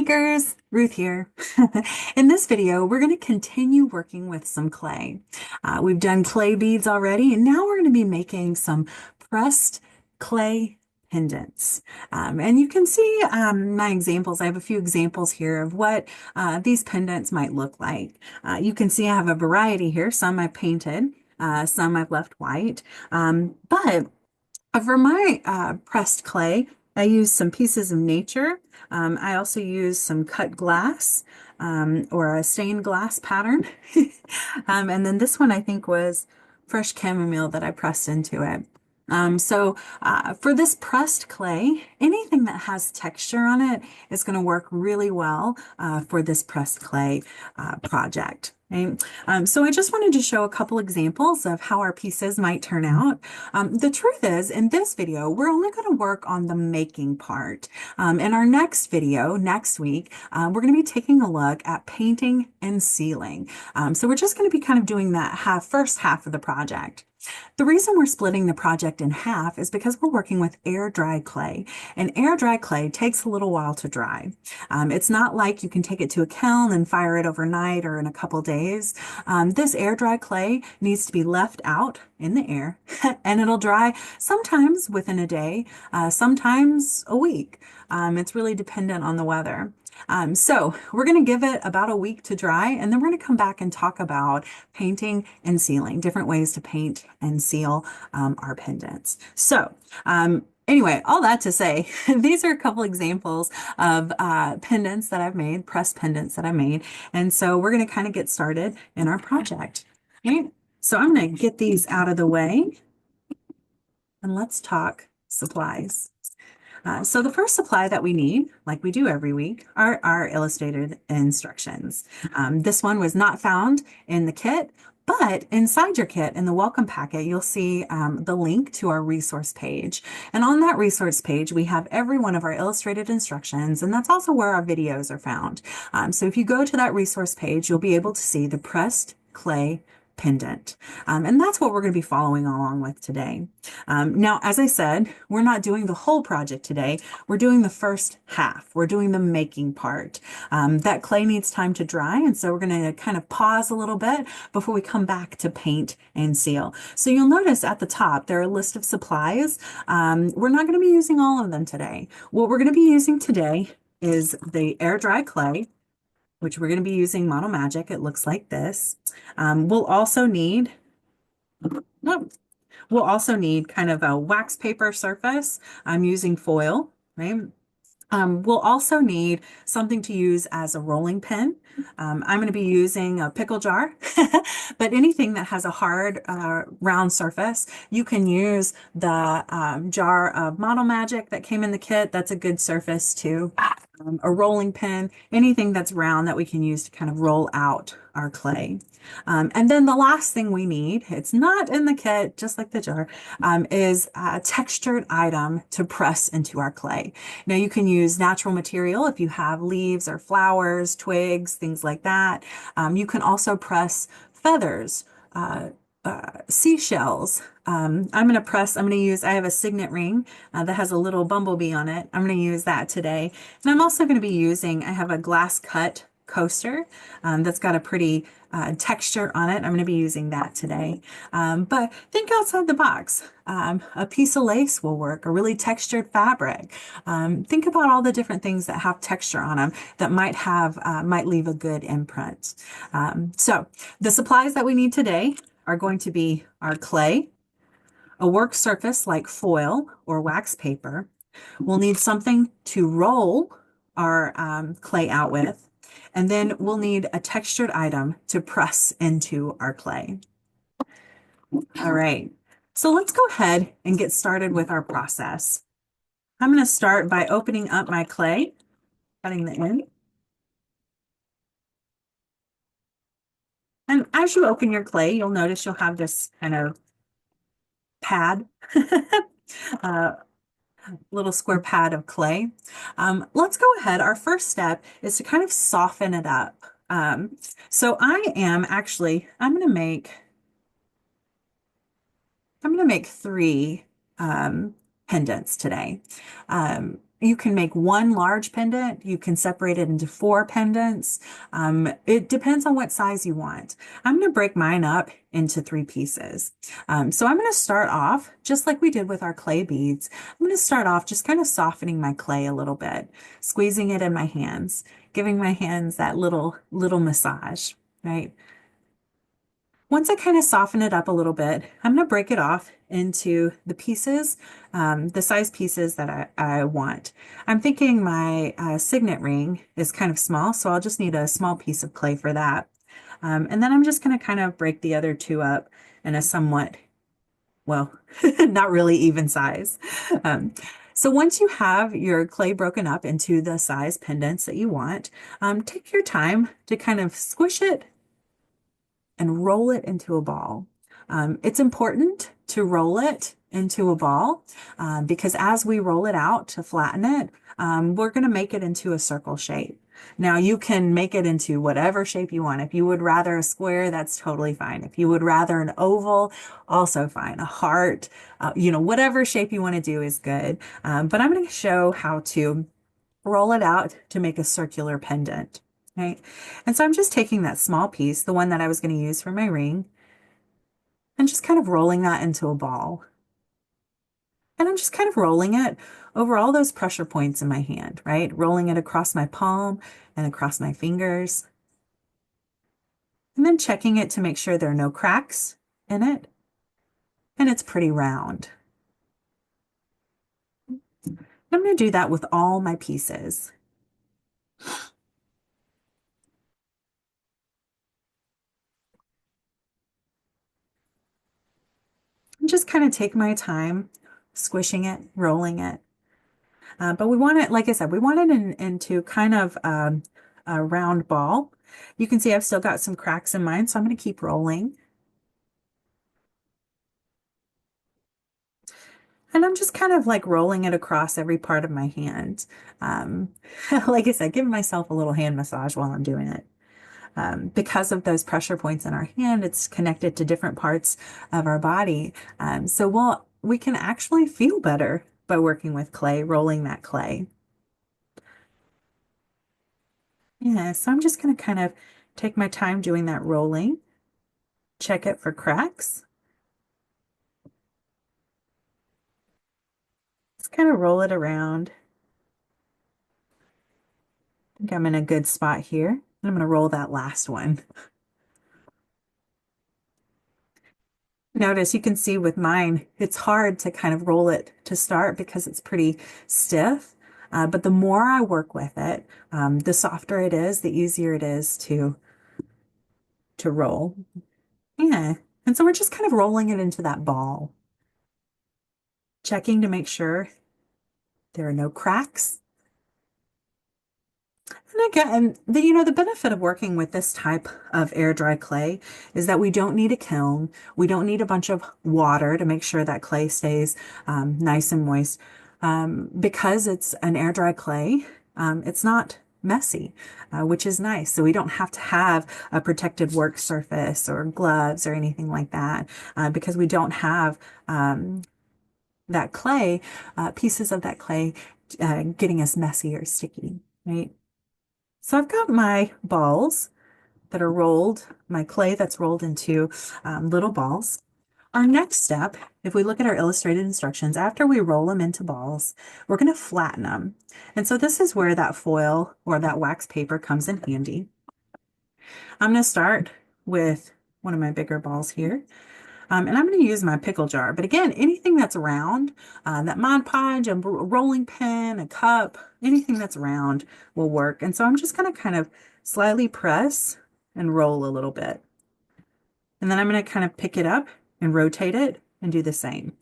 makers, Ruth here. In this video, we're going to continue working with some clay. We've done clay beads already, and now we're going to be making some pressed clay pendants. And you can see my examples. I have a few examples here of what these pendants might look like. You can see I have a variety here. Some I've painted, some I've left white. But for my pressed clay, I use some pieces of nature. I also use some cut glass or a stained glass pattern. And then this one I think was fresh chamomile that I pressed into it. For this pressed clay, anything that has texture on it is going to work really well for this pressed clay project. Okay? So I just wanted to show a couple examples of how our pieces might turn out. The truth is, in this video, we're only going to work on the making part. In our next video, next week, we're going to be taking a look at painting and sealing. So we're just going to be kind of doing that first half of the project. The reason we're splitting the project in half is because we're working with air dry clay, and air dry clay takes a little while to dry. It's not like you can take it to a kiln and fire it overnight or in a couple days. This air dry clay needs to be left out in the air and it'll dry sometimes within a day, sometimes a week. It's really dependent on the weather. So we're going to give it about a week to dry, and then we're going to come back and talk about painting and sealing, different ways to paint and seal our pendants. So anyway, all that to say, these are a couple examples of pendants that I've made, pressed pendants that I made. And so we're going to kind of get started in our project. Okay? So I'm going to get these out of the way and let's talk supplies. So the first supply that we need, like we do every week, are our illustrated instructions. This one was not found in the kit, but inside your kit, in the welcome packet, you'll see the link to our resource page. And on that resource page, we have every one of our illustrated instructions, and that's also where our videos are found. So if you go to that resource page, you'll be able to see the pressed clay pendant. And that's what we're going to be following along with today. Now, as I said, we're not doing the whole project today. We're doing the first half. We're doing the making part. That clay needs time to dry, and so we're going to kind of pause a little bit before we come back to paint and seal. So you'll notice at the top, there are a list of supplies. We're not going to be using all of them today. What we're going to be using today is the air dry clay, which we're going to be using Model Magic. It looks like this. We'll also need kind of a wax paper surface. I'm using foil, right? We'll also need something to use as a rolling pin. I'm going to be using a pickle jar, but anything that has a hard round surface, you can use the jar of Model Magic that came in the kit. That's a good surface too. A rolling pin, anything that's round that we can use to kind of roll out our clay. And then the last thing we need, it's not in the kit, just like the jar, is a textured item to press into our clay. Now you can use natural material if you have leaves or flowers, twigs, things like that. You can also press feathers, seashells. I'm going to use, I have a signet ring that has a little bumblebee on it. I'm going to use that today. And I'm also going to be using, I have a glass cut coaster that's got a pretty texture on it. I'm going to be using that today. But think outside the box. A piece of lace will work, a really textured fabric. Think about all the different things that have texture on them that might leave a good imprint. So the supplies that we need today are going to be our clay, a work surface like foil or wax paper. We'll need something to roll our clay out with, and then we'll need a textured item to press into our clay. All right, so let's go ahead and get started with our process. I'm going to start by opening up my clay, cutting the end. And as you open your clay, you'll notice you'll have this kind of pad, little square pad of clay. Let's go ahead. Our first step is to kind of soften it up. So I'm going to make three pendants today. you can make one large pendant. You can separate it into four pendants. It depends on what size you want. I'm going to break mine up into three pieces. So I'm going to start off just like we did with our clay beads. I'm going to start off just kind of softening my clay a little bit, squeezing it in my hands, giving my hands that little massage, right? Once I kind of soften it up a little bit, I'm going to break it off into the pieces, the size pieces that I want. I'm thinking my signet ring is kind of small, so I'll just need a small piece of clay for that. And then I'm just going to kind of break the other two up in a somewhat, well, not really even size. Um, so once you have your clay broken up into the size pendants that you want, take your time to kind of squish it and roll it into a ball. It's important to roll it into a ball because as we roll it out to flatten it, we're going to make it into a circle shape. Now you can make it into whatever shape you want. If you would rather a square, that's totally fine. If you would rather an oval, also fine. A heart, whatever shape you want to do is good. But I'm going to show how to roll it out to make a circular pendant, right? And so I'm just taking that small piece, the one that I was going to use for my ring, and just kind of rolling that into a ball. And I'm just kind of rolling it over all those pressure points in my hand, right? Rolling it across my palm and across my fingers. And then checking it to make sure there are no cracks in it. And it's pretty round. I'm going to do that with all my pieces. And just kind of take my time squishing it, rolling it. But we want it, like I said, we want it into kind of a round ball. You can see I've still got some cracks in mine, so I'm going to keep rolling. And I'm just kind of like rolling it across every part of my hand. Um, like I said, giving myself a little hand massage while I'm doing it. Because of those pressure points in our hand, it's connected to different parts of our body. So we can actually feel better by working with clay, rolling that clay. Yeah, so I'm just going to kind of take my time doing that rolling, check it for cracks. Just kind of roll it around. I think I'm in a good spot here. And I'm going to roll that last one. Notice you can see with mine, it's hard to kind of roll it to start because it's pretty stiff. But the more I work with it, the softer it is, the easier it is to roll. Yeah. And so we're just kind of rolling it into that ball, checking to make sure there are no cracks. And again, the benefit of working with this type of air dry clay is that we don't need a kiln. We don't need a bunch of water to make sure that clay stays nice and moist. Because it's an air dry clay, it's not messy, which is nice. So we don't have to have a protected work surface or gloves or anything like that, because we don't have that clay, pieces of that clay getting us messy or sticky, right? So I've got my balls that are rolled, my clay that's rolled into little balls. Our next step, if we look at our illustrated instructions, after we roll them into balls, we're going to flatten them. And so this is where that foil or that wax paper comes in handy. I'm going to start with one of my bigger balls here. And I'm going to use my pickle jar. But again, anything that's round, that Mod Podge, a rolling pin, a cup, anything that's round will work. And so I'm just going to kind of slightly press and roll a little bit. And then I'm going to kind of pick it up and rotate it and do the same.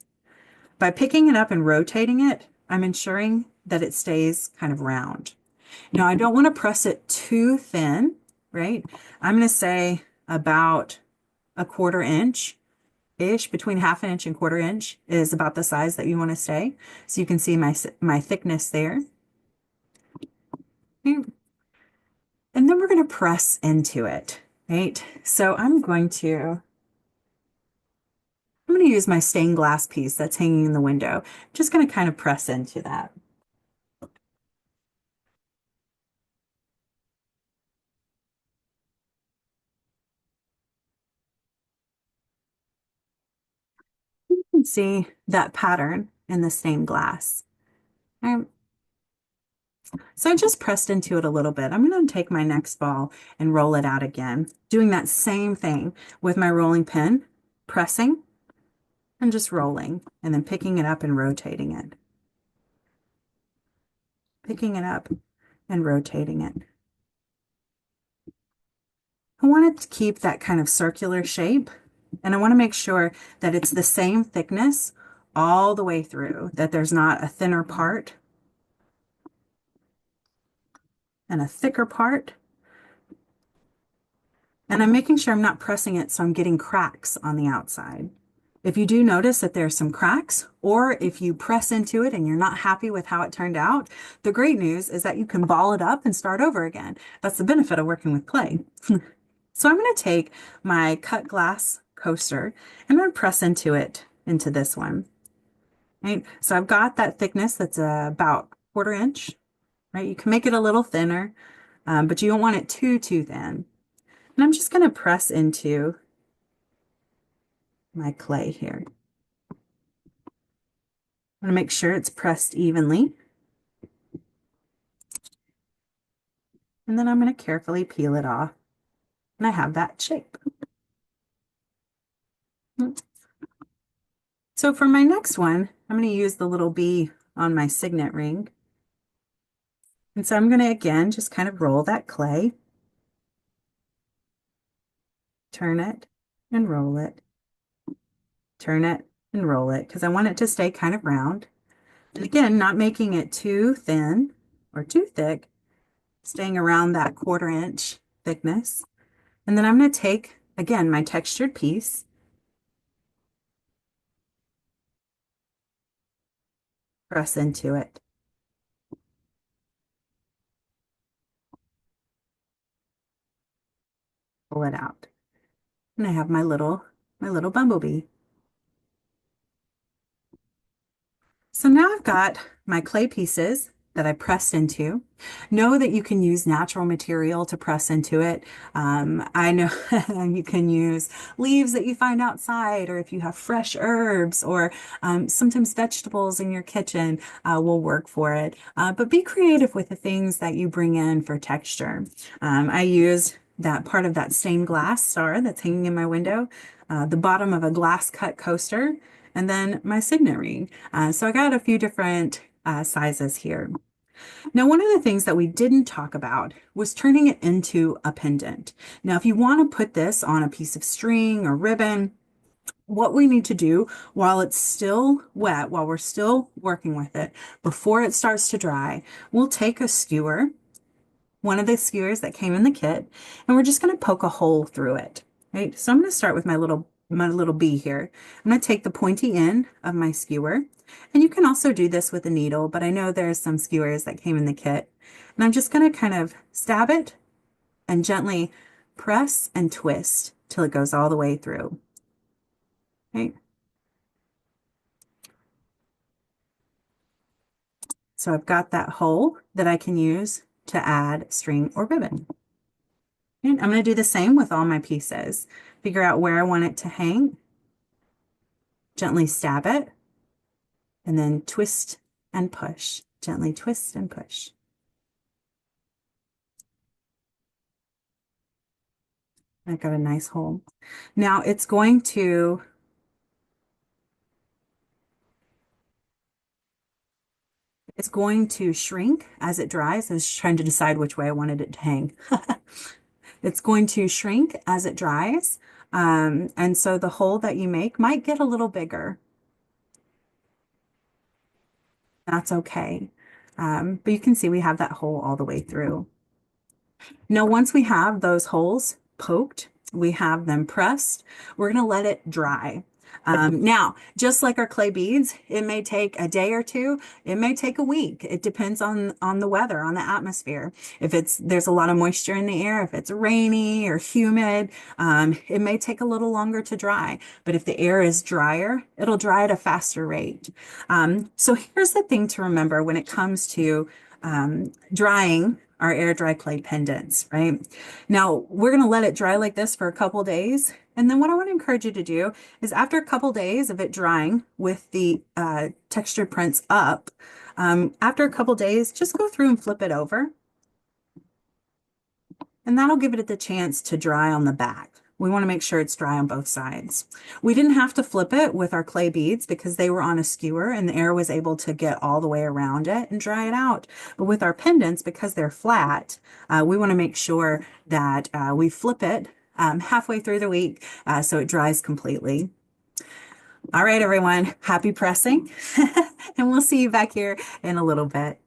By picking it up and rotating it, I'm ensuring that it stays kind of round. Now, I don't want to press it too thin, right? I'm going to say about a 1/4 inch ish, between 1/2 inch and 1/4 inch is about the size that you want to stay. So you can see my thickness there. And then we're going to press into it, right? So I'm going to use my stained glass piece that's hanging in the window. I'm just going to kind of press into that. can see that pattern in the stained glass. Right? So I just pressed into it a little bit. I'm going to take my next ball and roll it out again, doing that same thing with my rolling pin, pressing and just rolling, and then picking it up and rotating it. Picking it up and rotating it. I want it to keep that kind of circular shape, and I want to make sure that it's the same thickness all the way through, that there's not a thinner part and a thicker part. And I'm making sure I'm not pressing it so I'm getting cracks on the outside. If you do notice that there's some cracks, or if you press into it and you're not happy with how it turned out, the great news is that you can ball it up and start over again. That's the benefit of working with clay. So I'm going to take my cut glass coaster and I'm going to press into it, into this one. Right? So I've got that thickness that's about 1/4 inch, right? You can make it a little thinner, but you don't want it too thin. And I'm just going to press into my clay here. I'm going to make sure it's pressed evenly. And then I'm going to carefully peel it off. And I have that shape. So for my next one, I'm going to use the little bee on my signet ring. And so I'm going to, again, just kind of roll that clay, turn it and roll it, turn it and roll it, because I want it to stay kind of round. And again, not making it too thin or too thick, staying around that 1/4 inch thickness. And then I'm going to take, again, my textured piece, press into it. Pull it out. And I have my little bumblebee. So now I've got my clay pieces that I pressed into. Know that you can use natural material to press into it. I know you can use leaves that you find outside, or if you have fresh herbs, or sometimes vegetables in your kitchen will work for it. But be creative with the things that you bring in for texture. I used that part of that stained glass star that's hanging in my window, the bottom of a glass cut coaster, and then my signet ring. So I got a few different sizes here. Now, one of the things that we didn't talk about was turning it into a pendant. Now, if you want to put this on a piece of string or ribbon, what we need to do while it's still wet, while we're still working with it, before it starts to dry, we'll take a skewer, one of the skewers that came in the kit, and we're just going to poke a hole through it, right? So I'm going to start with my little bee here. I'm going to take the pointy end of my skewer, and you can also do this with a needle, but I know there's some skewers that came in the kit. And I'm just going to kind of stab it and gently press and twist till it goes all the way through. Right? So I've got that hole that I can use to add string or ribbon. And I'm going to do the same with all my pieces. Figure out where I want it to hang, gently stab it, and then twist and push. Gently twist and push. I got a nice hole. Now it's going to shrink as it dries. I was trying to decide which way I wanted it to hang. It's going to shrink as it dries. And so the hole that you make might get a little bigger. That's okay. But you can see we have that hole all the way through. Now, once we have those holes poked, we have them pressed, we're going to let it dry. Now, just like our clay beads, it may take a day or two. It may take a week. It depends on the weather, on the atmosphere. If there's a lot of moisture in the air, if it's rainy or humid, it may take a little longer to dry. But if the air is drier, it'll dry at a faster rate. So here's the thing to remember when it comes to drying our air dry clay pendants, right? Now we're going to let it dry like this for a couple days. And then what I want to encourage you to do is after a couple days of it drying with the textured prints up, after a couple days, just go through and flip it over. And that'll give it the chance to dry on the back. We want to make sure it's dry on both sides. We didn't have to flip it with our clay beads because they were on a skewer and the air was able to get all the way around it and dry it out. But with our pendants, because they're flat, we want to make sure that we flip it halfway through the week so it dries completely. All right, everyone, happy pressing, and we'll see you back here in a little bit.